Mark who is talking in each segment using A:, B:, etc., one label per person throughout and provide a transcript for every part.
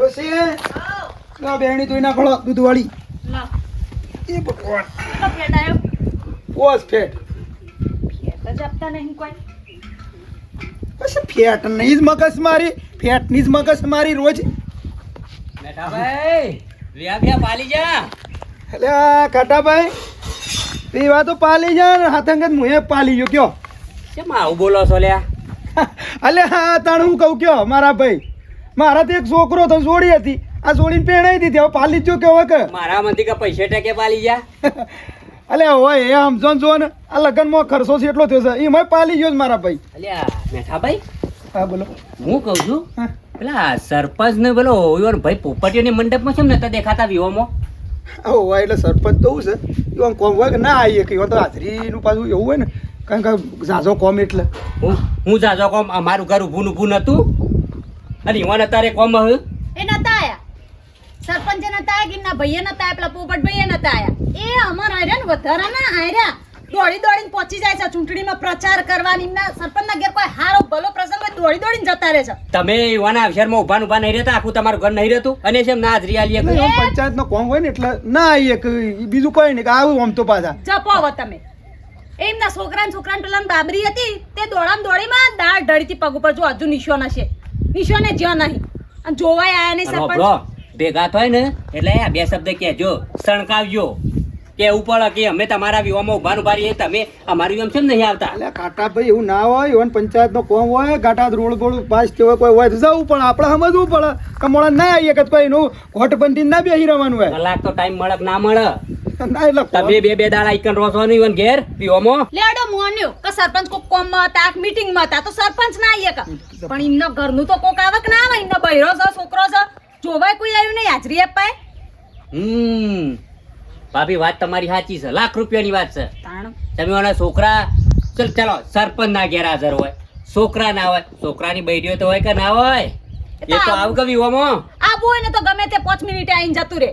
A: ડોસી લા બેણી ધોઈ નાખો દૂધવાળી
B: લા
A: એ ભગવાન
B: કેટલો ફેટ આવ્યો
A: પોસ ફેટ
B: ફેટ જ આપતા નહીં કોઈ
A: પછી ફેટ નહીં જ મગજ મારી ફેટની જ મગજ મારી રોજ
C: બેટા ભાઈ વ્યા પાલી જા
A: એટલે આ કાટાભાઈ પીવા તો પાલી જા ને હાથંગત મુએ પાલી ગયો કયો
C: કેમ આવું બોલો છો લ્યા
A: અલે હા તાણ હું કહું કયો મારા ભાઈ મારા તો એક છોકરો તો જોડી હતી આ જોડીને પહેણાઈ દીધી હવે પાલી જ જો કેવો કે
C: મારા મંદી કે પૈસે ટકે પાલી જા
A: અલે હોય એ સમજો ને જો ને આ લગ્નમાં ખર્ચો છે એટલો થયો છે એમાં પાલી ગયો જ મારા ભાઈ
C: અલ્યા મેઠા ભાઈ
A: હા બોલો
C: હું કહું છું
A: હા
C: પેલા સરપંચ ને બોલો ઈવન ભાઈ પોપટીઓની મંડપમાં છે ને નતા દેખાતા વિહોમાં
A: હોય એટલે સરપંચ તો છે એવું કોમ હોય કે ના આવીએ કે તો હાજરીનું પાછું એવું હોય ને કારણ કે ઝાઝો કોમ એટલે
C: હું જાજો કોમ અમારું ઘર ઊભું નતું અને ઈવન અત્યારે કોમ હ
B: એ નતા આયા સરપંચે નતા આયા ગીરના ભાઈએ નતા આયા પેલા પોપટભાઈએ નતા આયા એ અમાર આયરા ને વધારાના આયરા દોડીને પહોંચી જાય છે ચૂંટણીમાં પ્રચાર કરવાની એમના સરપંચના ઘેર કોઈ હારો ભલો પ્રસંગ હોય દોડીને જતા રહે છે
C: તમે ઈવાના અવસરમાં ઉભા નહીં રહેતા આખું તમારું ઘર નહીં રહેતું અને છે ના હાજરી આલીએ
A: પંચાયત નો કોમ હોય ને એટલે ના આવીએ કે બીજું કોઈ નહીં કે આવું આમ તો પાછા
B: જપો હવે તમે એમના છોકરાને પેલા બાબરી હતી તે દોડીમાં દાળ ઢળીથી પગ ઉપર જો હજુ નિશાન હશે નિશાને જ્યાં નહીં અને જોવાય આયા નહીં સરપંચ
C: ભેગા થાય ને એટલે આ બે શબ્દ કહેજો સણકાવજો કેવું પડે કે અમે તમારા વિવામાં ઉભા રહીએ તમે અમારી વિવામ કેમ નહીં આવતા
A: એટલે કાટા ભાઈ એવું ના હોય એવું પંચાયત નો કોમ હોય ગાટા રોડ બોડ પાસ કેવો કોઈ હોય તો જવું પણ આપણે સમજવું પડે કમોળા ના આવીએ કે કોઈ એનું ઘોટ બંધી ના બેસી રહેવાનું હોય
C: કલાક તો ટાઈમ મળે કે ના મળે
A: ના એટલે
C: તમે બે દાડા આઈકન રોસો નહીં ઈવન ઘેર વિવામાં
B: લેડો મોન્યો કે સરપંચ કોક કોમમાં હતા મીટિંગમાં હતા તો સરપંચ ના આવીએ કા પણ એમના ઘરનું તો કોક આવે કે ના આવે એમનો બૈરો છે છોકરો છે જોવાય કોઈ આવ્યું નહીં હાજરી અપાય
C: ભાભી વાત તમારી સાચી છે લાખ રૂપિયાની વાત છે
B: તાણ
C: તમે ઓના છોકરા ચાલો સરપંચ ના ઘેર હાજર હોય છોકરા ના હોય છોકરાની બૈરીઓ તો હોય કે ના હોય એ તો આવ કે વિવામાં
B: આબુ હોય ને તો ગમે તે 5 મિનિટે આવીને જતું રે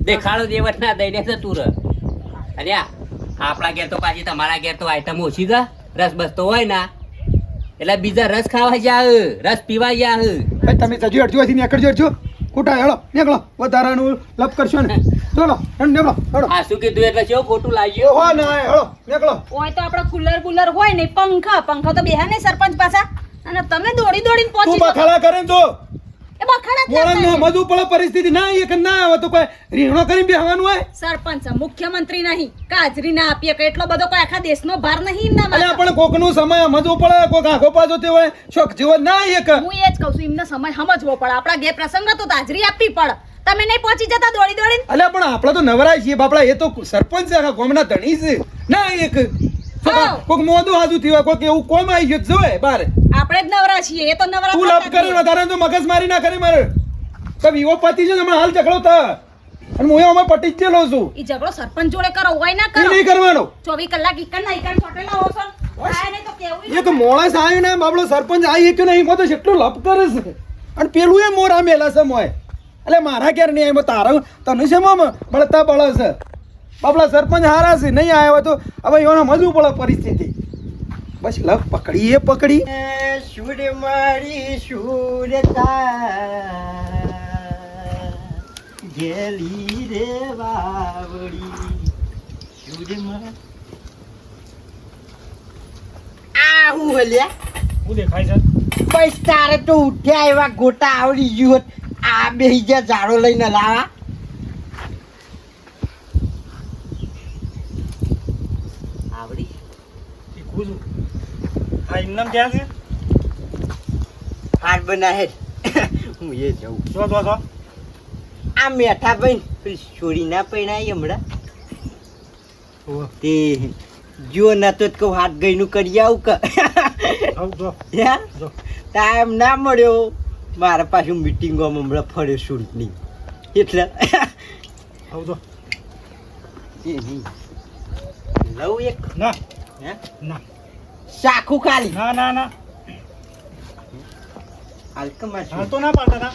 C: દેખાડો દેવત ના દઈને જતું રહે અને આપણા ઘેર તો પાછી તમારા ઘેર તો આઈટમ ઓછી છે રસ બસ તો હોય ના એટલે બીજા રસ ખાવા જાવ રસ પીવા જાવ
A: તમે જજો અડજો હતી નીકળજો અડજો ખોટા હેળો નીકળો વધારાનું લપ કરશો ને ચલો નીકળો હેળો
C: આ શું કીધું એટલે કેવું ખોટું લાગ્યું
A: હો ના હેળો નીકળો
B: હોય તો આપડે કુલર હોય ને પંખા તો બેહા નહીં સરપંચ પાછા અને તમે દોડીને
A: તું
B: પહોંચી
A: બખાડા કરે તો
B: એ બખાડા જ
A: મોળા
B: ના
A: મધુ પડે પરિસ્થિતિ ના આવે કે ના આવે તો કોઈ રીહણો કરીને બેહવાનું હોય
B: સરપંચ મુખ્યમંત્રી નહીં કે હાજરી ના આપીએ કે એટલો બધો કોઈ આખા દેશનો ભાર નહીં ના
A: અલ્યા પણ કોકનું સમય સમજવો પડે કોક આખો પાછો તે હોય શોખ જેવો ના આવે કે
B: હું એ જ કહું છું એમને સમય સમજવો પડે આપણા ઘેર પ્રસંગ હતો તો હાજરી આપવી પડે તમે નહીં પહોંચી જતા દોડીને
A: અલ્યા પણ આપણે તો નવરાય છીએ બાપડા એ તો સરપંચ છે આખા ગામના ધણી છે ના એક કોક મોદું હાજુ થયું કોક એવું કોમ આવી ગયું જોય બાર
B: આપણે જ નવરા છીએ એ તો નવરા
A: તું લપ કરે વધારે તો મગજ મારી ના કરે મારે તો વિવો પતિ છે હમણાં હાલ ઝઘડો થા અને હું અમે પટી જ ચેલો છું
B: ઈ ઝઘડો સરપંચ જોડે કરો હોય ના
A: એ
B: કરો
A: નહીં કરવાનો
B: 24 કલાક ઈકણ ના ઈકણ છોટેલા હો છો આય નહીં તો કેવું
A: એક મોણસ આવ્યો ને બાબડો સરપંચ આવી કે નહીં મો તો કેટલું લપ કરે છે અને પેલું એ મોરા મેલા છે મોય એટલે મારા ક્યારે નહીં આવ્યો તારા તને છે મોમ બળતા બળ છે બાબડા સરપંચ હારા છે નહીં આવ્યો તો હવે એનો મજવું પડે પરિસ્થિતિ બસ લપ પકડી
D: સુર મારી સુરતા ગેલી રે વાવડી સુરમાં આ હું હલ્યા
A: હું દેખાય છે
D: બસ તારે તો ઉઠ્યા એવા ગોટા આવડી ગયું હોત આ બેહી જા ઝાડો લઈને લાવા
C: આવડી
A: હા એમનામ ક્યાં છે
D: હાર બના હે હું એ જાઉં
A: જો
D: આ મેઠા ભાઈ છોરી ના પૈણાય હમણાં તે જો નતો જ કહું હાથ ગઈનું કરી આવું કે ટાઈમ ના મળ્યો મારા પાછું મીટિંગોમાં હમણાં ફર્યો ચૂંટણી એટલે લઉં એક
A: ના
D: હે
A: ના
D: શાખું ખાલી
A: ના
D: હાલકમાં
A: હાલ તો ના પાડતા ના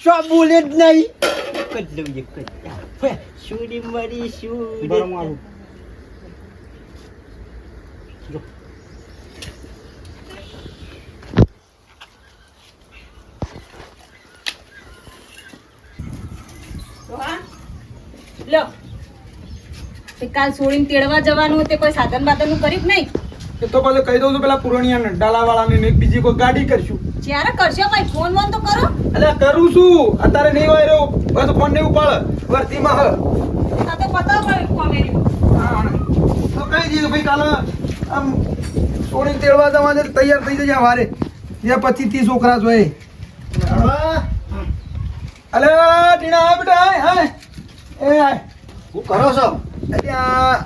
D: શો બોલે જ નહીં કદલું એક સુરી મરી સુરી
A: બરાબર આવું જો
B: લ્યો તે કાલ છોડીને તેડવા જવાનું તે કોઈ સાધન બાધનનું કર્યું કે નહીં?
A: એ તો પાછું કહી દઉં છું પેલા પુરણિયાને ડાલાવાળાને ને એક બીજી કોઈ ગાડી કરશું.
B: જ્યારે કરશો ભાઈ ફોન વોન તો કરો.
A: અલ્યા કરું છું અત્યારે નહીં હોય રહ્યો બસ ફોન નહીં ઉપાડ વર્તીમાં હ
B: આ તો પતાવ ભાઈ કોમેડી.
A: તો કઈ દીધું ભાઈ કાલે આમ છોડીને તેડવા જવા તૈયાર થઈ જજે વારે જે 25-30 છોકરા જોઈએ. અલે ટીણા આ બેટા હાય એ હાય
D: હું કરો છો
A: ત્યાં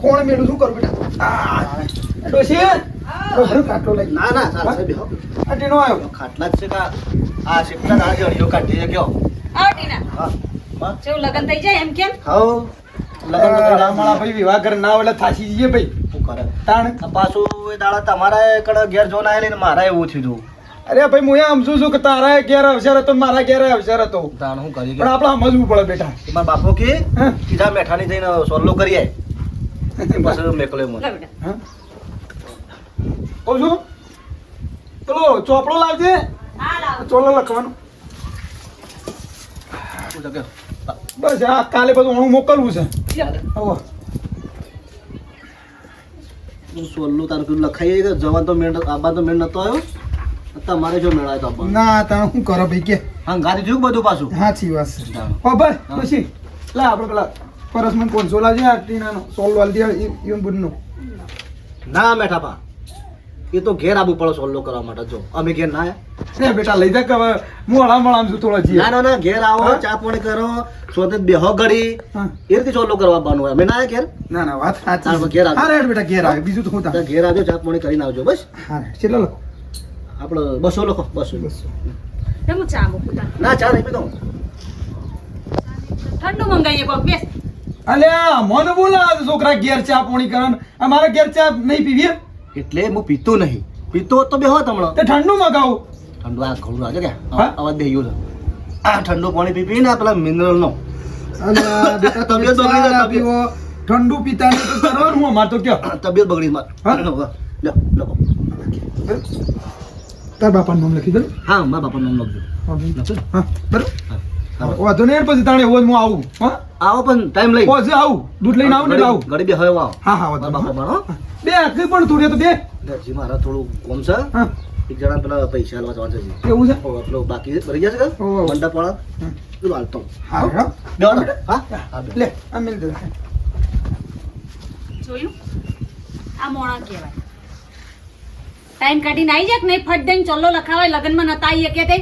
A: કોણ મેલું શું કરું બેટા ડોશી ઘરું ખાટલો લઈ
D: ના ના ચાલશે બેહો
A: આ ટીણો આવ્યો
D: ખાટલા જ છે કે આ શિફ્ટના ગાડી અડીઓ કાઢી ગયો
B: આવો ટીના.
D: હા માં
B: જેવું લગન થઈ જાય એમ કેમ?
D: હાઉ લગન તો
A: રામાળા ભાઈ વિવાહ કરે ના એટલે થાચી જઈએ ભાઈ
D: શું કરે
A: તાણ
D: આ પાછું એ દાડા તમારા કડે ઘેર જોન આયેલી ને મારા એવું થયું
A: અરે ભાઈ હું એમ સમજુ છું કે તારા ઘેર અવસર હતો ને મારા ઘેર અવસર હતો
D: તાણ હું કરી
A: પણ આપણે સમજવું પડે બેટા
D: મારા બાપો કે
A: હા?
D: સીધા મેઠાની જઈને સોલ્લો કરી આય પછી મેકલે મને
B: લો બેટા.
A: હા? કહું છું પેલો ચોપડો લાવજે
B: હા લાવો.
A: ચોલો લખવાનું
D: શું છે કે
A: બસ આ કાલે બધું હું મોકલવું છે
B: લ્યો.
A: હવે
D: હું સોલ્લું તારું કીધું લખાઈ ગયું જવાન તો મેળ આબા તો મેળ નતો આવ્યો તમારે જો મેળાય તો આબા
A: ના તમે શું કરો ભાઈ કે
D: હા ગાડી થયું બધું પાછું
A: સાચી વાત છે
D: હા.
A: ખબર
D: હા.
A: પછી લા આપણે પેલા પરસમન કોન્સો લાવજે આ ટીનાનો સોલ વાલ દે ઈવન બુનનો
D: ના મેઠા પા એ તો ઘેર આબુ પડો સોલ્લો કરવા માટે જો અમે ઘેર ના આયા
A: ને બેટા લઈ જા કે હવે હું હળામળ આમ છું થોડા જીએ
D: ના ના ના ઘેર આવો
A: હા?
D: ચા પાણી કરો સોતે બેહો ઘડી
A: હા.
D: એ રીતે સોલ્લો કરવા આવવાનું હોય અમે ના આયા ઘેર
A: ના ના વાત
D: તાર
A: સાચી
D: ઘેર આવજો.
A: હા રેડ બેટા ઘેર આવે બીજું તો હું
D: તાર
A: તા
D: ઘેર આવજો ચા પાણી કરીને આવજો બસ
A: હા રેડ કેટલો લખો
D: આપણે 200 લખો 200
B: લે હું ચા મૂકું તાર.
D: ના ચા નહીં પીતો
B: ઠંડુ મંગાવીએ કોક બેસ.
A: અલ્યા મને બોલા છોકરા ઘેર ચા પોણી કરન અમારા ઘેર ચા નહીં પીવી
D: એટલે હું પીતો નહીં પીતો હોત તો બેહો તમણો
A: તે ઠંડુ મગાવું
D: ઠંડુ આ ઘણું આજે કે
A: હા?
D: અવાજ દે ગયો છે આ ઠંડુ પાણી પી પીને આ પેલા મિનરલ નો
A: અલ્યા બેટા તમે
D: તબિયત બગડી જાય,
A: ચા પીવો ઠંડુ પીતા નહીં તો કરવાનું હું અમાર તો કયો
D: તબિયત બગડી માર
A: હા?
D: લો લખો
A: તાર બાપાનું નામ લખી દે
D: હા મારા બાપાનું નામ લખજો લખજો
A: હા બરોબર
D: હા
A: વાંધો નહીં પછી તાણે એવો જ હું આવું હા
D: આવો પણ ટાઈમ લઈ
A: પછી આવું દૂધ લઈને આવું ને એટલે આવું
D: ઘડી બે હવે આવો
A: હા હા
D: મારા
A: વાંધો
D: બાપા
A: નહીં.
D: મારો
A: બે આખી પણ તું રે તો બે
D: જી મારા થોડું કોમ છે
A: હા
D: એક જણા પેલા પૈસા હાલવા જવાનું છે
A: એવું છે
D: પેલો બાકી ભરી જશે કે
A: ઓહો.
D: મંડપ વાળા
A: હા.
D: પેલું હાલતો
A: હા હા
D: બેહો ને. હા હા
A: લે આ મેલ દે
B: જોયું? આ મોણા કહેવાય. ટાઈમ કાઢીને આવી જાય કે નહીં ફટ દઈને ચોલ્લો લખાવાય લગનમાં નતા આવીએ કે તે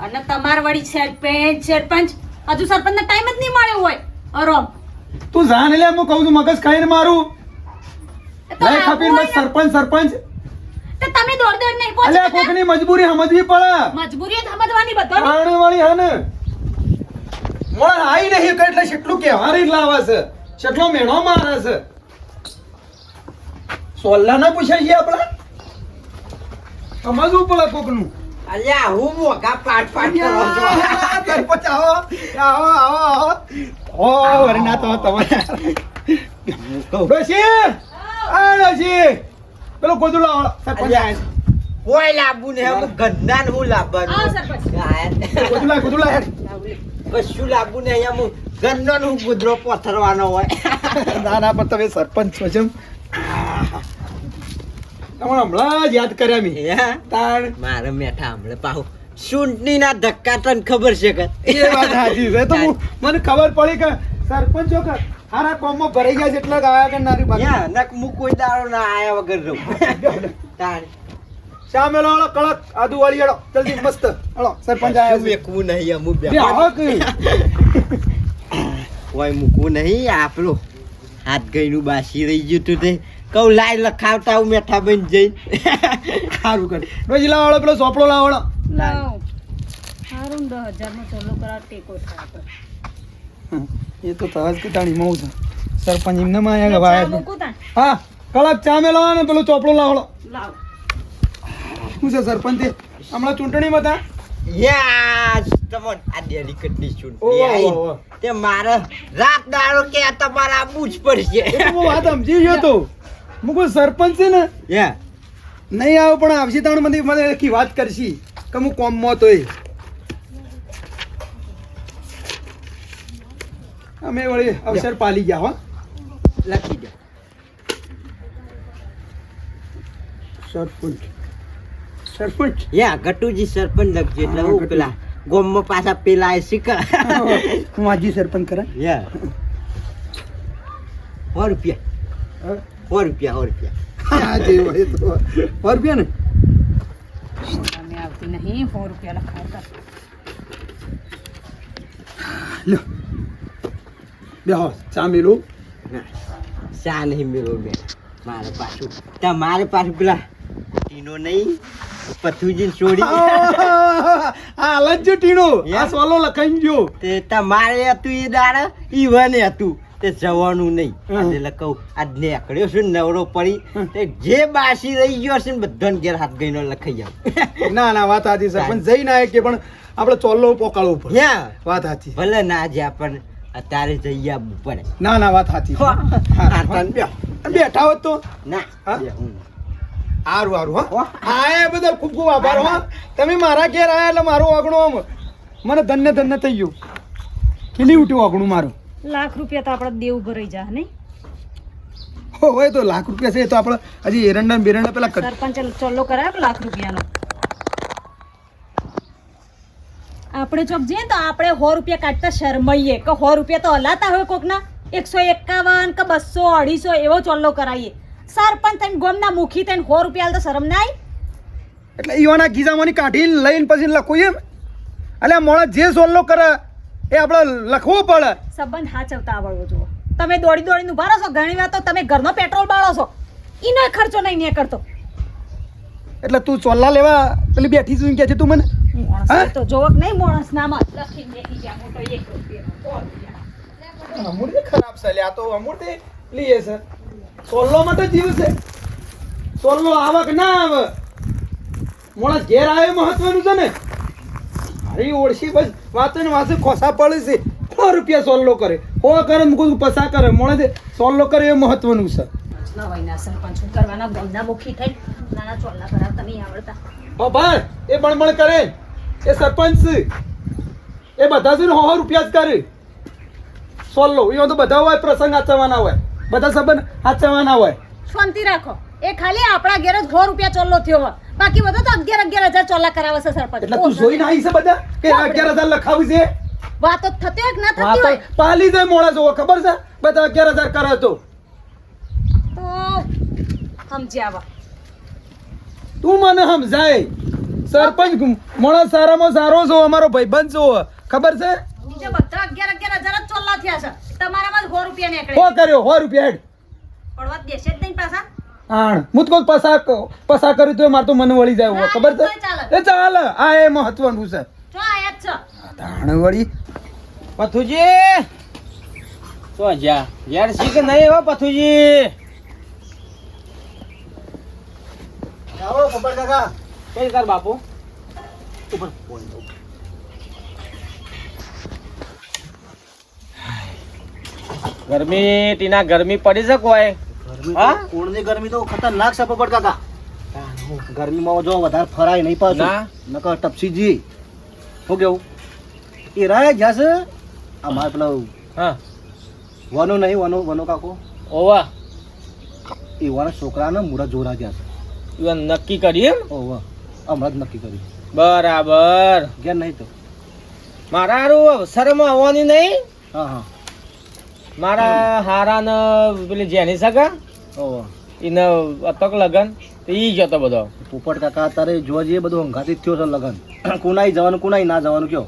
B: અને તમાર વળી સરપંચ હજુ સરપંચને ટાઈમ જ નહીં મળ્યો હોય અરોમ
A: તું જાણ લે હું કહું છું મગજ ખાઈને મારું
B: એ તો
A: લઈ
B: આવું
A: ખપીને
B: હોય
A: બસ
B: ને.
A: સરપંચ સરપંચ
B: તો તમે દોડ નહીં
A: અલ્યા
B: પહોંચી
A: કોકની મજબૂરી સમજવી પડે
B: મજબૂરી સમજવાની બધાની.
A: આણે વાળી હા ને મોણ આઈ નહીં કે એટલે કેટલું કહેવાની લાવે છે કેટલો મેણો મારે છે સોલ્લા ના પૂછાય છે આપણે સમજવું પડે કોકનું
E: અલ્યા હું મોગા પાટ પાટ કરો છો
A: સરપંચ આવો આવો આવો આવો ઓ વરના તો તમે ડોશી આ ડોશી પેલો ગોદડું લાવો સરપંચ
E: અલ્યા કોઈ લાવવું ને હું ગંદાન હું લાવવાનું
B: આવો સરપંચ.
A: ગોદડું લાવ હેડ
E: કશું લાવવું ને અહીંયા હું ગંદન હું ગુદરો પથરવાનો હોય
A: ના ના પણ તમે સરપંચ છો જેમ તમને હમણાં જ યાદ કર્યા મી
E: હે?
A: તાણ
E: મારે મેઠા હમણે પાહુ સૂંટણી ના ધક્કા તને ખબર છે કે
A: એ વાત સાચી છે તો મને ખબર પડી કે સરપંચો કે હારા કોમમાં ભરાઈ ગયા છે એટલે ગાયા કે નારી બાકી
E: યા નક હું કોઈ દાડો ના આયા વગર રહું તાણ
A: સામેલો વાળો કડક આદુ વાળી હેડો જલ્દી મસ્ત હળો સરપંચ આયા
E: શું
A: છે
E: વેકવું નહીં અમુક
A: બે આવો કે
E: કોઈ મૂકવું નહીં આપણું હાથ ગઈનું બાસી રહી ગયું તું તે કહું લાઈ લખાવતા હું મેઠા બન જઈને
A: સારું કર રોજ લાવાળો પેલો સોપડો લાવાળો
B: લાવ. હારું 10,000 નો ચોલ્લો કરાવ ટેકો થાય તો.
A: એ તો તહજ કીટાણી મઉ છે સરપંચ એમને માં
B: ચા
A: આયા ભાઈ
B: મૂકું તાન?
A: હા કડક ચા મેલો ને પેલો ચોપડો લાવાળો
B: લાવ.
A: શું છે સરપંચ તે હમણાં ચૂંટણીમાં હતા
E: યસ તમન આ ડેલિકેટની
A: ઓહ,
E: ચૂંટણી
A: ઓહ,
E: આવી
A: ઓહ.
E: તે મારે રાત દાડો કે આ તમારે આપવું જ પડશે
A: એ તો હું વાત સમજી ગયો તો હું કોઈ સરપંચ છે ને
E: યા
A: નહીં આવો પણ આવશે તાણ મને મને આખી વાત કરશી કે હું કોમમાં તો અમે વળી અવસર પાલી ગયા હો.
E: લખી દો
A: સરપંચ સરપંચ
E: યા ગટુજી સરપંચ લખજો એટલે હું પેલા ગોમમાં પાછા પેલા એ શીખા
A: માજી સરપંચ કરે.
E: યા 100 રૂપિયા
A: હા,
E: 100 રૂપિયા
A: હા, જે હોય તો 100 રૂપિયા ને.
B: તમે આવતી નહીં 100 રૂપિયા લખાવતા.
A: લ્યો બેહો ચા મેલું.
E: શા નહીં મેળવો મેં મારે પાછું તમારે પાછું પેલા ટીનો નહીં પથુજી છોડી
A: હાલ જ જો ટીણો આ સોલો લખાઈ ગયો.
E: તે તમારે હતું એ દાડા ઈવને હતું તે જવાનું નહીં
A: હમ.
E: એટલે કહું આજ નીકળ્યો છું ને નવરો પડી તે જે બાસી રહી ગયો છે ને બધાને ઘેર હાથ ગઈને લખાઈ જાવ
A: ના ના વાત સાચી સરપંચ જઈ ના કે પણ આપણે ચોલ્લો પોકાળવું પડે.
E: યા
A: વાત સાચી.
E: ભલે ના જ્યાં પણ અત્યારે જઈ આવવું પડે
A: ના ના વાત સાચી.
E: હા.
A: હા, બેઠા હોત તો
E: ના
A: હા?
E: બેહું.
A: સારું સારું હા હા એ બદલ ખૂબ ખૂબ આભાર હો. તમે મારા ઘેર આવ્યા એટલે મારું વાગણું આમ મને ધન્ય ધન્ય થઈ ગયું. ખીલી ઉઠ્યું વાગણું મારું.
B: લાખ રૂપિયા તો આપણે દેવું ભરાઈ જા નહીં.
A: હોય તો લાખ રૂપિયા છે એ તો આપણે હજી એરંડા ને બેરંડા પેલા
B: સરપંચે ચોલ્લો કરાયો કે લાખ રૂપિયાનો. આપણે ચોક જઈએ તો આપણે 100 રૂપિયા કાઢતા શરમાઈએ કે 100 રૂપિયા તો હલાતા હોય કોકના 151 કે 200 250 એવો ચોલ્લો કરાવીએ. સરપંચ થઈને ગોમના મુખી થઈને 100 રૂપિયા હાલ તો શરમ ના આવી.
A: એટલે ઈવાના ગીઝામાંની કાઢીને લઈને પછી લખવું એમ. એટલે આ મોણા જે સોલ્લો કરે એ આપણે લખવું પડે.
B: સંબંધ હાચવતા આવડવો જુઓ. તમે દોડી દોડીને ઉભા રહો છો ઘણી વાર તો તમે ઘરનો પેટ્રોલ બાળો છો એનો ખર્ચો નહીં કરતો.
A: એટલે તું ચોલ્લા લેવા પેલી બેઠી છું કે છે તું મને
B: માણસ
A: હા?
B: તો જોવક નહીં માણસ નામાં લખીને બેસી ગયા મોટો 1 રૂપિયાનો 100 રૂપિયા.
A: અમૂર્તિ ખરાબ છે લે આ તો અમૂર્તિ લઈએ છે સોલ્લો માટે જીવ છે. સોલ્લો આવક ના આવે મોણસ ઘેર આવે મહત્વનું છે ને. અરે ઓળશી બસ વાંચે ને વાંચે ખોસા પડે છે 100 રૂપિયા સોલ્લો કરે હો કરે મૂકું પસા કરે મોણસ સોલ્લો કરે એ મહત્વનું છે.
B: નવાઈના સરપંચ શું કરવાના ગમના મુખી થઈ નાના ચોલ્લા કરાવતા નહીં આવડતા.
A: ઓ ભાઈ એ બણબણ કરે એ સરપંચ છે. એ બધા છે ને 100 રૂપિયા જ કરે સોલ્લો. એમાં તો બધા હોય પ્રસંગ આચરવાના હોય બધા સંબંધ આચરવાના હોય.
B: શાંતિ રાખો. એ ખાલી આપણા ઘેર જ 100 રૂપિયા ચોલ્લો થયો હોય બાકી બધા તો 11,000 ચોલ્લા કરાવે છે સરપંચ.
A: એટલે તું જોઈને આવી છે બધા કે 11,000 લખાવી છે.
B: વાતો થતી હોય કે ના થતી
A: વાતો
B: હોય
A: પાલી જાય મોડા જોવો ખબર છે બધા 11,000 કરે તો
B: તો સમજી આવા.
A: તું મને સમજાય સરપંચ મોણા સારામાં સારો છો અમારો ભાઈબંધ છો ખબર છે.
B: બીજા બધા 11,000 જ ચોલ્લા થયા છે તમારામાં 100 રૂપિયા નીકળે.
A: હો કર્યો 100 રૂપિયા હેડ
B: પડવા દેશે જ નહીં પાછા.
A: આણ હું તો પસા કર્યું તો મારે તો મને વળી જાય
B: ના,
A: ખબર છે.
B: એ ચાલે.
A: એ ચાલે આ એ મહત્વનું છે.
B: જો આયા જ છે.
A: તાણ વળી
D: પથુજી તો જા યાર શીખ નહીં હો પથુજી.
A: આવો પપ્પા કાકા
D: કઈ કર બાપુ
A: ઉપર ફોન દો.
D: ગરમી ટીના ગરમી પડી છે કોઈ હા?
F: કોણની ગરમી તો ખતરનાક છે પોપટ કાકા. ગરમીમાં જો વધારે ફરાય નહીં પાછું
D: ના.
F: નકર ટપસીજી શું કેવું એ રાય જ્યાં છે અમારે પેલો
D: હા
F: વનો નહીં વનો વનો કાકો
D: ઓવા
F: એ વાના છોકરાને મુરત જોરા ગયા છે.
D: ઈવન નક્કી કરી એમ
F: ઓવા હમણાં જ નક્કી કર્યું
D: બરાબર.
F: ઘેર નહીં તો
D: મારા હારું શરમ આવવાની નહીં.
F: હા હા
D: મારા હારા ને પેલી જેની સગા
F: ઓવા
D: એને અતક લગન તો ઈ જતો બધો.
F: પોપટ કાકા અત્યારે જોવા જઈએ બધું હંગાથી જ થયો છે લગન કુનાઈ જવાનું કુનાઈ ના જવાનું કયો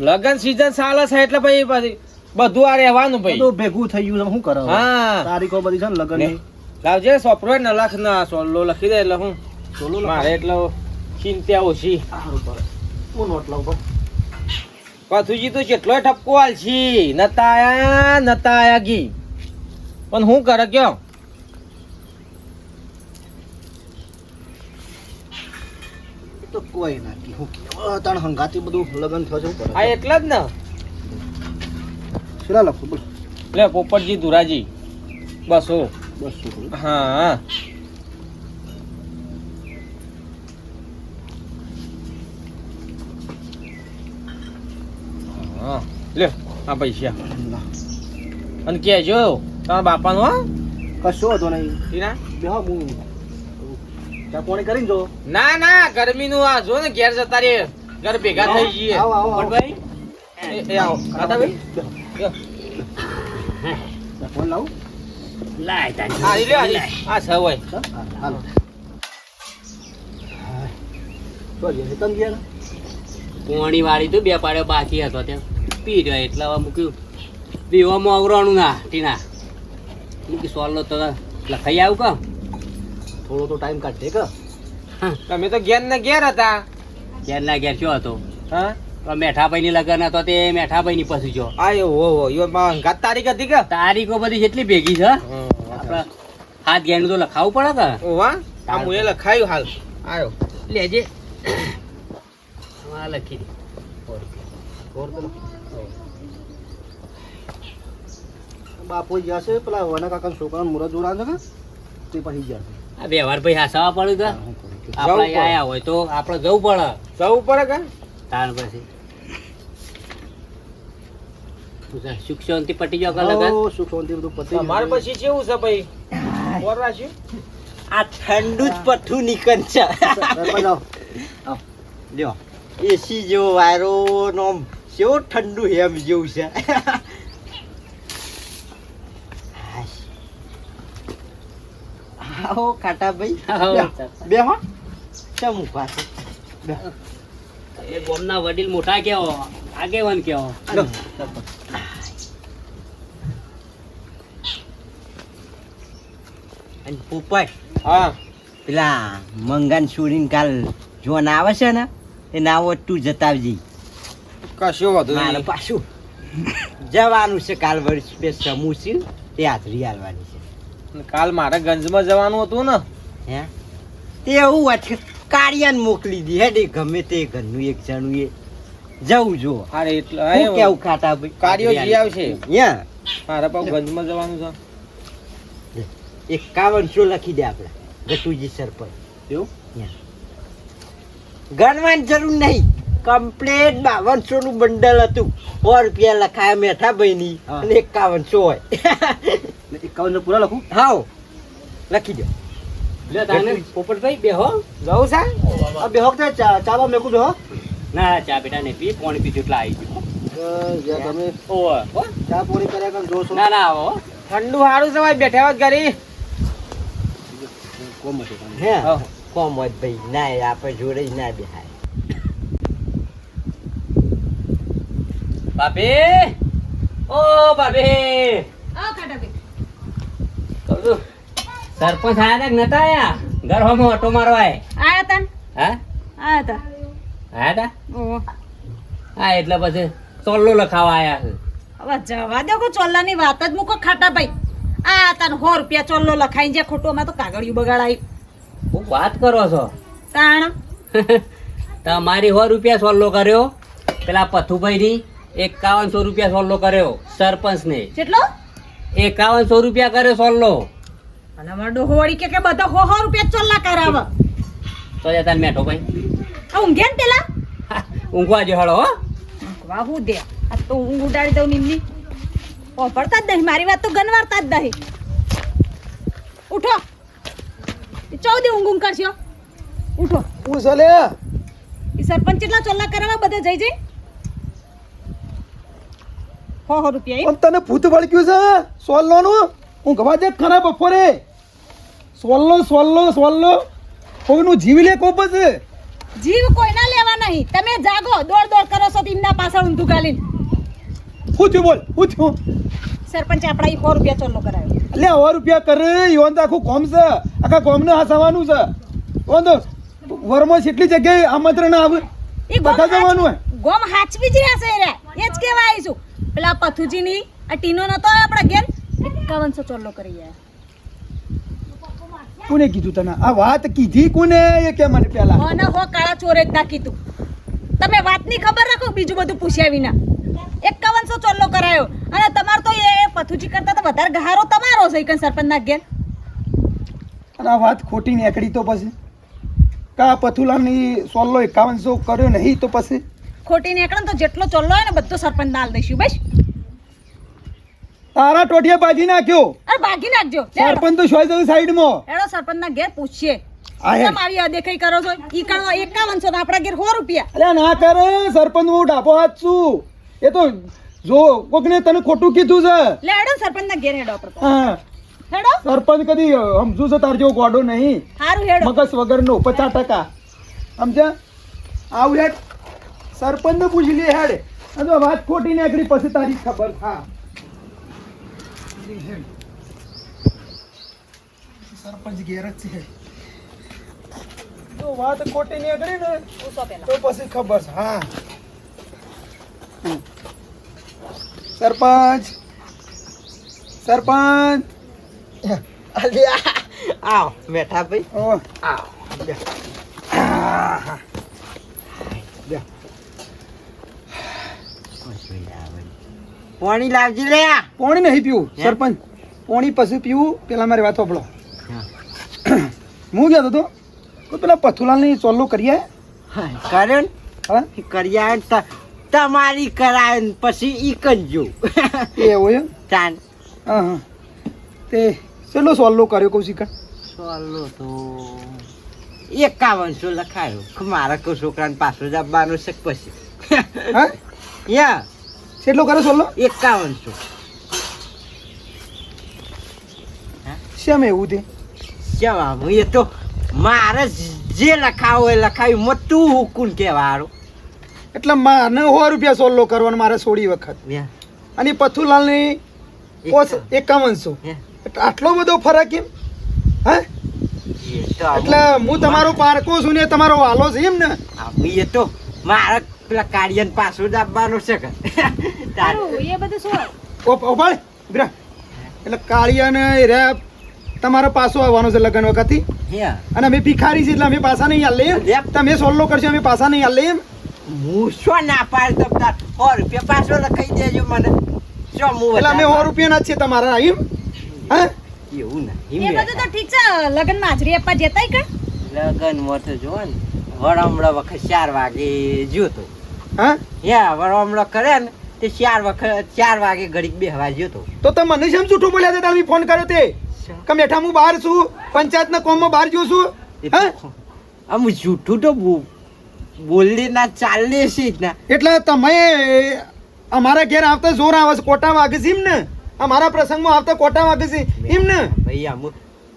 D: લગન સીઝન ચાલે છે એટલે પછી બધું આ રહેવાનું ભાઈ.
F: બધું ભેગું થઈ ગયું છે શું કરે હવે?
D: હા
F: તારીખો બધી છે ને લગનની
D: લાવજે સોફ્ટવેર ને લખ ના સોલો લખી દે એટલે હું
F: ચોલો
D: મારે એટલે ચિંતા ઓછી.
F: સારું પડે હું નોટ લાવું પણ
D: પથુજી તું કેટલો ઠપકો હાલછી નતા આયા ગી પણ હું કરે કયો
F: તો કોઈ ના કી હું કે તાણ હંગાથી બધું લગન થયો છે શું કરે
D: આ એટલા જ ને.
F: શેલા લખું બોલ
D: લે પોપટજી ધુરાજી બસો.
F: બસ શું કરું
D: હા હા લે આ પૈસા
F: ના
D: અને કહેજો તમારા બાપાનું હા
F: કશો હતો નહીં
D: ટીના
F: બેહો હું ચા પાણી કરીને જો
D: ના ના ગરમીનું આ જો ને ઘેર જતા રે ઘર ભેગા થઈ જઈએ
F: આવો આવો આવો
C: ભાઈ
D: એ આવો કાકાભાઈ લ્યો.
F: ફોન લાવું
C: લાય તારી
D: આ લ્યો આ સવાય
F: હા, હાલો તો જે તમ ગયા ને
C: પોણી વાળી તો બે પાડ્યો બાકી હતો ત્યાં પી રહ્યો એટલે હવે મૂક્યું પીવામાં અવરાણું ના ટીના મૂકી સોલ્લો તો લખાઈ આવું કા
F: થોડો તો ટાઈમ કાઢ કે
D: તમે તો ઘેર ને ઘેર હતા
C: ઘેર ના ઘેર શું હતો
D: હા
C: તો મેઠાભાઈ ની લગન હતો તે મેઠાભાઈ ની પછી જો
D: આયો હો યો ગાત તારીખ હતી કે
C: તારીખો બધી કેટલી ભેગી છે આપડે હાથ ઘેર નું તો લખાવું પડે કે
D: ઓવા આ મુએ લખાયું હાલ આયો
C: લેજે હા લખી દે
F: બાપુ ગયા છે પેલા વના કાકા છોકરાનું મુરત જોડા છે કે તે પછી ગયા છે
C: આ વ્યવહાર ભાઈ હાસવા પડ્યું કે આપણે
D: પડે.
C: આયા હોય તો આપણે જવું પડે
D: જવું પડે કે
C: તાણ પછી સુખ શાંતિ પટી જાવ કલાક
F: ઓ, સુખ શાંતિ બધું પતી ગયું.
D: અમારે પછી કેવું છે ભાઈ બોર રાખ્યું
E: આ ઠંડુ જ પઠ્ઠું નીકળ છે
F: સરપંચ આવો. આવો.
E: લ્યો એસી જેવો વાયરો નો આમ કેવો ઠંડુ હેમ જેવું છે આવો કાટા ભાઈ બેહો ચમ ઉભા છે
C: એ ગોમના વડીલ મોટા કેવો આગેવાન કેવો
F: લો,
E: અને પોપટ
D: હા
E: પેલા મંગાન સુરીન કાલ જોન આવે છે ને એ નાવો તું જતાવજી
D: કશું વધુ
E: મારે
D: નહીં.
E: પાછું જવાનું છે કાલ વર્ષ બે સમૂહ છે તે હાજરી આલવાની છે
D: કાલ મારે ગંજમાં જવાનું હતું ને
E: હે તે એવું વાત છે કાળિયાને મોકલી દી હેડે ગમે તે ઘરનું એક જણું એ જવું જો
D: અરે એટલે
E: હું કેવું ખાટા ભાઈ
D: કાર્યો જી આવશે
E: યા
D: મારે પણ ગંજમાં જવાનું છે
E: 5100 લખી દે આપણે ગટુજી સરપંચ
F: એવું?
E: ગણવાની જરૂર નહીં કમ્પ્લેટ 5200 નું બંડલ હતું 100 રૂપિયા લખાયા મેઠા ભાઈની
F: હા.
E: અને 5100 હોય
F: ને 51 પૂરા લખું
E: હાવ લખી દો
C: લે તાને પોપટભાઈ બેહો
D: જવું છે
F: આ બેહો કે ચાવા મેકું જો
C: ના ચા બેટા ને પી પાણી પીધું એટલે આવી ગયું
F: જ્યાં તમે
C: ઓવે હો?
F: ચા પોણી કર્યા કામ જોશો
C: ના ના આવો
D: ઠંડુ સારું છે ભાઈ બેઠા હોત ઘરે
F: કોમ હતું કામ.
E: હે
D: હા.
E: કોમ હોય ભાઈ ના એ આપણે જોડે જ ના બેહાય
C: ભાભી ઓ ભાભી
B: આવો કાઢાભાઈ.
C: કહું છું સરપંચ આયા તા કે નતા આયા ઘર હોમો ઓટો મારવા
B: આયા તા ને?
C: હા
B: આયા તા.
C: આયા તા
B: ઓહો.
C: હા એટલે પછી સોલ્લો લખાવા આયા છે
B: હવે જવા દો કે ચોલ્લાની વાત જ મૂકો ખાટાભાઈ. આ તને 100 રૂપિયા ચોલ્લો લખાઈને જે ખોટું અમે તો કાગળિયું બગાડાયું.
C: હું વાત કરો છો
B: તાણ
C: તમારી 100 રૂપિયા સોલ્લો કર્યો પેલા પથુભાઈ ની 5100 રૂપિયા સોલ્લો કર્યો સરપંચ ને
B: કેટલો
C: 5100 રૂપિયા કર્યો સોલ્લો
B: અને અમાર ડોહોવાળી કે બધા 100 રૂપિયા ચોલ્લા કરાવે.
C: તો જતા મેઠો ભાઈ
B: આ ઊંઘે ને પેલા
C: ઊંઘવા જો હળો હો
B: વાહ હું દે આ તો ઊંઘ ઉડાડી દઉં નિમની પડતા જ નહીં મારી વાત તો ગનવારતા જ નહીં. ઉઠો ચૌદી ઊંઘ કરશો. ઉઠો
A: હું સલે
B: ઈ સરપંચ કેટલા ચોલ્લા કરાવવા બધા જઈ જઈ 100 રૂપિયા
A: આમ તને ભૂત વળગ્યું છે સોલ્લોનું હું ગવા દે ખરા બપોરે સોલ્લો સોલ્લો સોલ્લો કોઈનું જીવી લે કોપ છે
B: જીવ કોઈના લેવા નહીં. તમે જાગો દોડ દોડ કરો છો તીમના પાછળ ઊંધું ગાલીને.
A: શું થયું બોલ શું થયું
B: સરપંચ આપણા ઈ 100 રૂપિયા ચોલ્લો કરાવ્યો.
A: એટલે 100 રૂપિયા કરે ઈવન તો આખું કોમ છે આખા કોમને હસાવાનું છે ઈવન તો વરમાં કેટલી જગ્યાએ આમંત્રણ આવે
B: ઈ ગોમ
A: બધા જવાનું હોય
B: ગોમ હાચવી જ રહ્યા છે રે. એ જ કહેવા આવીશું. પેલા પથુજીની આ ટીનો નતો આવ્યો આપણા ઘેર 5100 ચોલ્લો કરી ગયા.
A: કોને કીધું તને આ વાત કીધી કોને એ કે મને પેલા
B: અને હો કાળા ચોરે જ નાખી તું. તમે વાતની ખબર રાખો બીજું બધું પૂછ્યા વિના 5100 ચોલ્લો કરાયો અને તમાર તો એ પથુજી કરતા તો વધારે ગહારો તમારો છે ઈકન સરપંચના ઘેર.
A: અને આ વાત ખોટી નીકળી તો પછી કા પથુલાની સોલ્લો 5100 કર્યો નહીં તો પછી
B: ખોટી નીકળે ને તો જેટલો ચોલ્લો હોય ને બધો સરપંચ નાલ દઈશું બસ.
A: તારા ટોટિયા બાજી નાખ્યો
B: અરે ભાગી નાખજો લે હેડો.
A: સરપંચ તો શોય જશે સાઈડમાં
B: હેડો સરપંચના ઘેર પૂછીએ
A: આ હેડ.
B: કેમ આવી અદેખાઈ કરો છો ઈ કણવા 5100 ને આપણા ઘેર 100 રૂપિયા
A: અલ્યા ના કરે સરપંચ હું ડાપો હાથ છું એ તો જો કોકને તને ખોટું કીધું છે
B: લે હેડો સરપંચના ઘેર હેડો આપણે તો.
A: હા
B: હેડો
A: સરપંચ કદી સમજુ છે તાર જેવો ગોડો નહીં
B: હારું હેડો
A: મગજ વગરનો 50% સમજ્યા આવ હેડ સરપંચ ને પૂછી લે હેડ આ તો વાત ખોટી નીકળી પછી તારી ખબર થા સરપંચ ઘેર જ છે તો વાત ખોટી નીકળી ને
B: પૂછો પેલા
A: તો પછી ખબર છે હા સરપંચ સરપંચ
E: અલ્યા આવ મેઠા ભાઈ
A: ઓ
E: આવ લે.
A: આહા.
E: પાણી લાવજી લે
A: પોણી નહીં પીવું
E: હે?
A: સરપંચ પોણી પછી પીવું પેલા મારી વાત સાંભળો
E: હા.
A: હું કહેતો હતો કે પેલા પથુલાલની ચોલ્લો કરીએ
E: કર્યો ને
A: હા
E: કર્યા ને તમારી કરાય ને પછી ઈ કરજો
A: એવું એમ
E: તાન
A: હા હા તે ચલો સોલ્લો કર્યો કૌશિક
E: ચાલો તો 5100 લખાયો કે મારા કોઈ છોકરાને પાછો જ આપવાનો છે કે પછી
A: હા
E: યા
A: કેટલો કર્યો સોલ્લો
E: 5100
A: શેમ એવું તે
E: જવા હું એ તો મારે જે લખાવો એ લખાવ્યું મોટું હુકુન કહેવાળો
A: એટલે મારે 100 રૂપિયા સોલ્લો કરવાનો મારે 16 વખત અને પથુલાલની 5100 એટલે આટલો બધો ફરક એમ હા એટલે હું તમારો પારકો છું ને તમારો વાલો છે એમ ને
E: એ તો મારા પેલા કાર્યન પાછો જ આપવાનો છે કે
B: હારું એ બધું શું
A: ઓપાળ બિરા એટલે કાળિયા ને રે તમારો પાસો આવવાનો છે લગન વખતથી અને અમે ભિખારી છે એટલે અમે પાછા નહીં હાલે
E: Yep.
A: તમે સોલ્લો કરશો અમે પાછા નહીં હાલે એમ
E: હું શું ના પાડ તમતાર 100 રૂપિયા પાછો લખાઈ દેજો મને શું હું
A: એટલે અમે 100 રૂપિયા જ છે તમારા એમ હા
E: એવું
B: એ
E: નહીં
B: બધું તો ઠીક છે લગનમાં હાજરી આપવા જતાય કણ
E: લગન માં તો જો ને વરમડા વખત 4 વાગે જોતો
A: હા
E: વરમડા કરે ને તે 4 વાગે ઘડીક બેહવા જોતો
A: તો તમે મને શેમ જૂઠું બોલ્યા હતા તમે ફોન કર્યો તે કે મેઠા હું બહાર છું પંચાયતના કોમમાં બહાર જો છું હા
E: આમ જૂઠું તો બોલી ના ચાલે છે જ ના
A: એટલે તમે અમારા ઘેર આવતા જોર આવે છે કોટા વાગે છે એમ ને અમારા પ્રસંગમાં આવતા કોટા વાગે છે એમ ને
E: ભાઈ આમ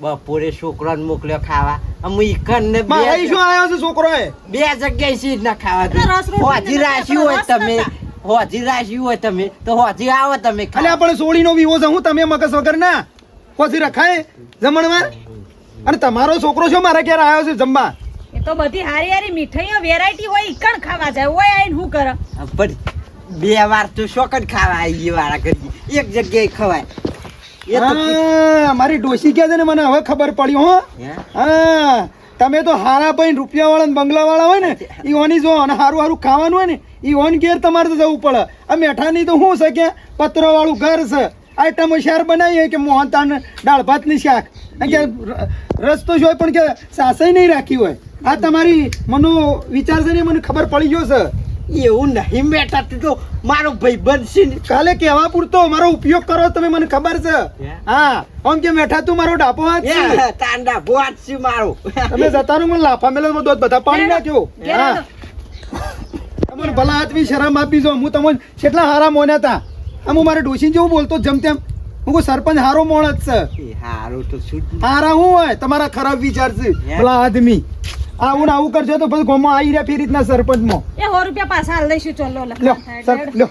E: બપોરે છોકરાને મોકલ્યો ખાવા આમ ઈકન ને
A: મારા ઈ શું આવ્યો છે છોકરો એ
E: બે જગ્યાએ છે જ ના ખાવા
B: એટલે રસ રોટલી
E: હોજી રાશી હોય
B: રસ
E: તમે
B: નતા.
E: હોજી રાશી હોય તમે તો હોજી આવો તમે
A: એટલે આપણે સોળીનો વિવો છે હું તમે મગજ વગર ના પછી રખાય જમણમાં અને તમારો છોકરો શું મારા ઘેર આવ્યો છે જમવા
B: એ તો બધી હારી હારી મીઠાઈઓ વેરાયટી હોય ઈ કણ ખાવા જાય હોય આઈને હું કરે
E: પણ બે વાર તો શોકન ખાવા આવી વાળા કરી એક જગ્યાએ ખવાય એ તો
A: હા મારી ડોશી કહે છે ને મને હવે ખબર પડી હો
E: હે?
A: હા તમે તો હારા ભાઈ રૂપિયા વાળા ને બંગલા વાળા હોય ને ઈ ઓની જો અને હારું હારું ખાવાનું હોય ને ઈ ઓન ઘેર તમારે તો જવું પડે આ મેઠાની તો શું છે કે પતરો વાળું ઘર છે આઈટમો શાર બનાવીએ કે મોહનતાણ દાળ ભાત ની શાક અને કે રસ તો જોઈ પણ કે સાસઈ નહીં રાખી હોય આ તમારી મનો વિચાર છે ને મને ખબર પડી ગયો છે
E: એવું નહીં બેટા તું તો મારો ભાઈબંધ છે ને
A: કાલે કહેવા પૂરતો મારો ઉપયોગ કરો તમે મને ખબર છે હા આમ કે મેઠા તું મારો ડાપો હાથ છે
E: તાંડા ભોત છે મારો
A: તમે જતા રહો મને લાફા મેલો દોત બધા પાણી નાખ્યો
B: ઘેર
A: હા
B: આવજો.
A: તમને ભલા આદમી શરમ આપી જો હું તમને કેટલા હારા મોન્યા હતા આમ હું મારે ડોશી જેવું બોલતો જમ તેમ હું કોઈ સરપંચ હારો મોણ જ છે
E: એ હારું તો શું
A: હારા હું હોય તમારા ખરાબ વિચાર છે ભલા આદમી આવું ને આવું કરજો તો પછી ગોમાં આવી રહ્યા ફેર રીતના સરપંચમાં
B: એ 100 રૂપિયા પાછા હાલ દઈશું ચલો
A: લ્યો સર લ્યો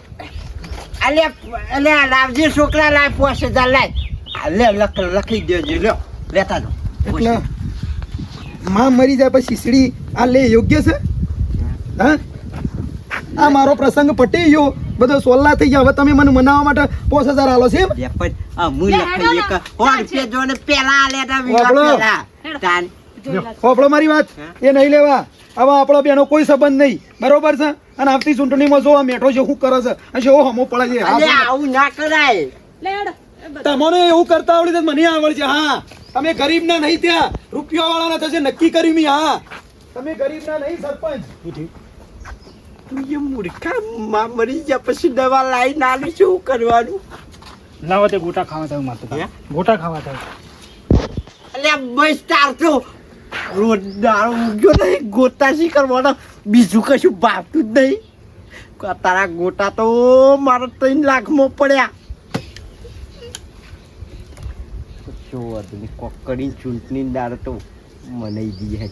E: અલે લાવજે છોકરા લાય 5000 લાય લે લખી દેજો લ્યો લેતા જો
A: એટલે માં મરી જાય પછી શીસડી આ લે યોગ્ય છે હા આ મારો પ્રસંગ પટી ગયો બધો સોલ્લા થઈ ગયા હવે તમે મને મનાવવા માટે 5000 આલો છે એમ?
E: લે પણ અમુ લખી એક 100 રૂપિયા જોને પેલા લેતા
A: વાપરો.
E: પેલા તાન
A: હોપળો મારી વાત એ નહીં લેવા હવે આપણો બેનો કોઈ સંબંધ નહીં બરોબર છે અને આવતી ચૂંટણીમાં જો આ મેઠો છે શું કરે છે અને શું હમો પડે છે
E: અલે
A: હા,
E: આવું ના કરાય
B: લે હેડો.
A: તમને એવું કરતા આવડી તો મને આવડશે હા તમે ગરીબ ના નહીં ત્યાં રૂપિયા વાળા ના થશે નક્કી કર્યું મી હા તમે ગરીબ ના નહીં સરપંચ
E: તું એ મૂર્ખા માં મરી ગયા પછી દવા લાઈ નાલી શું કરવાનું
G: લાવો તે ગોટા ખાવા થયું મારે તો.
E: હે?
G: ગોટા ખાવા થયું.
E: અલ્યા બસ તાર તો રોજ દારૂ મૂક્યો નહીં ગોતા શી કરવાનો બીજું કશું ભાવતું જ નહીં તારા ગોટા તો મારા 3 લાખમાં પડ્યા જો વધુ કોકડી ચૂંટણી દાર તો મને દી